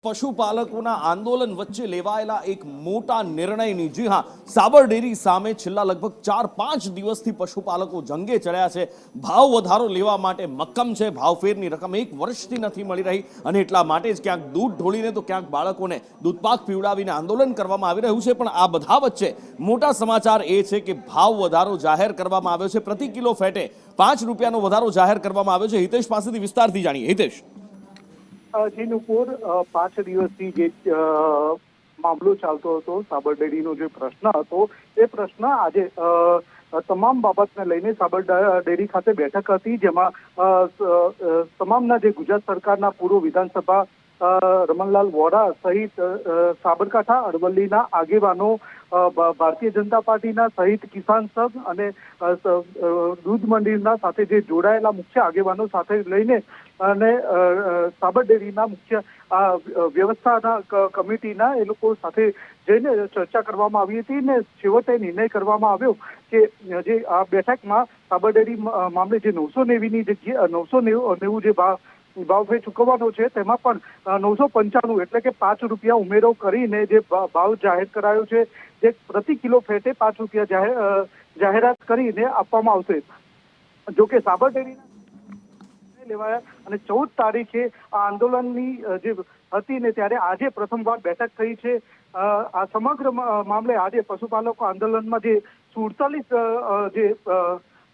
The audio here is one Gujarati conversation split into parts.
પશુપાલકોના આંદોલન વચ્ચે લેવાયેલા એક મોટા નિર્ણયની જી હા સાબર ડેરી સામે છેલ્લા લગભગ 4-5 દિવસથી પશુપાલકો જંગે ચડ્યા છે। ભાવ વધારો લેવા માટે મક્કમ છે। ભાવફેરની રકમ 1 વર્ષથી નથી મળી રહી અને એટલા માટે જ ક્યાંક દૂધ ઢોળીને તો ક્યાંક બાળકોને દૂધપાક પીવડાવીને આંદોલન કરવામાં આવી રહ્યું છે। પણ આ બધા વચ્ચે મોટા સમાચાર એ છે કે ભાવ વધારો જાહેર કરવામાં આવ્યો છે। પ્રતિ કિલો ફેટે 5 રૂપિયાનો વધારો જાહેર કરવામાં આવ્યો છે। હિતેશ પાસેથી વિસ્તારથી જાણીએ। હિતેશ, જી નુપુર, 5 દિવસથી જે મામલો ચાલતો હતો, સાબર ડેરીનો જે પ્રશ્ન હતો એ પ્રશ્ન આજે તમામ બાબતને લઈને સાબર ડેરી ખાતે બેઠક હતી, જેમાં તમામના જે ગુજરાત સરકારના પૂર્વ વિધાનસભા રમણલાલ વોરા સહિત સાબરકાંઠા અરવલ્લીના આગેવાનો, ભારતીય જનતા પાર્ટીના સહિત કિસાન સંઘ અને દૂધ મંડીના સાથે જે જોડાયેલા મુખ્ય આગેવાનો સાથે લઈને અને સાબર ડેરીના મુખ્ય વ્યવસ્થાના કમિટીના એ લોકો સાથે જઈને ચર્ચા કરવામાં આવી હતી ને છેવટે નિર્ણય કરવામાં આવ્યો કે જે આ બેઠકમાં સાબર ડેરી મામલે જે 990ની જગ્યાએ 990 જે ભાવ ચૂકવવાનો છે તેમાં પણ 995 એટલે કે 5 રૂપિયા ઉમેરો કરીને જે ભાવ જાહેર કરાયો છે, જે પ્રતિ કિલો ફેટે 5 રૂપિયા જાહેરાત કરીને આપવામાં આવશે। જો કે સાબર ડેરીના લેવાયા અને 14 તારીખે આ આંદોલનની જે હતી ને ત્યારે આજે પ્રથમવાર બેઠક થઈ છે। આ સમગ્ર મામલે આજે પશુપાલકો આંદોલનમાં જે 47 જે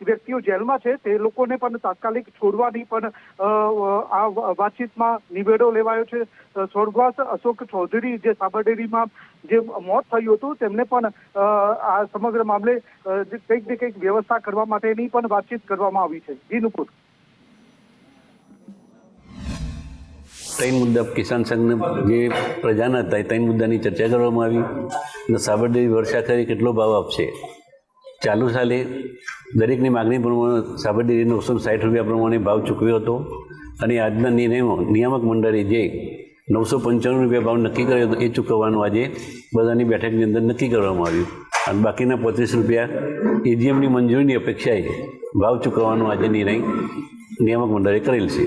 વ્યક્તિઓ જેલમાં છે તે લોકોને પણ તાત્કાલિક છોડવાની પણ આ વાતચીતમાં નિવેડો લેવાયો છે। સ્વર્ગવાસ અશોક ચૌધરી જે સાબર ડેરીમાં જે મોત થયું હતું તેમને પણ આ સમગ્ર મામલે કંઈક ને કંઈક વ્યવસ્થા કરવા માટેની પણ વાતચીત કરવામાં આવી છે। જી નુપુર, 3 મુદ્દા કિસાન સંઘના જે પ્રજાના હતા એ 3 મુદ્દાની ચર્ચા કરવામાં આવી અને સાબર ડેરી વર્ષાખરે કેટલો ભાવ આપશે। ચાલુ સાલે દરેકની માગણી પ્રમાણે સાબર ડેરી 960 રૂપિયા પ્રમાણે ભાવ ચૂકવ્યો હતો અને આજના નિર્ણયમાં નિયામક મંડળે જે 995 રૂપિયા ભાવ નક્કી કર્યો હતો એ ચૂકવવાનું આજે બધાની બેઠકની અંદર નક્કી કરવામાં આવ્યું અને બાકીના 25 રૂપિયા એજીએમની મંજૂરીની અપેક્ષાએ ભાવ ચૂકવવાનો આજે નિર્ણય નિયામક મંડળે કરેલ છે।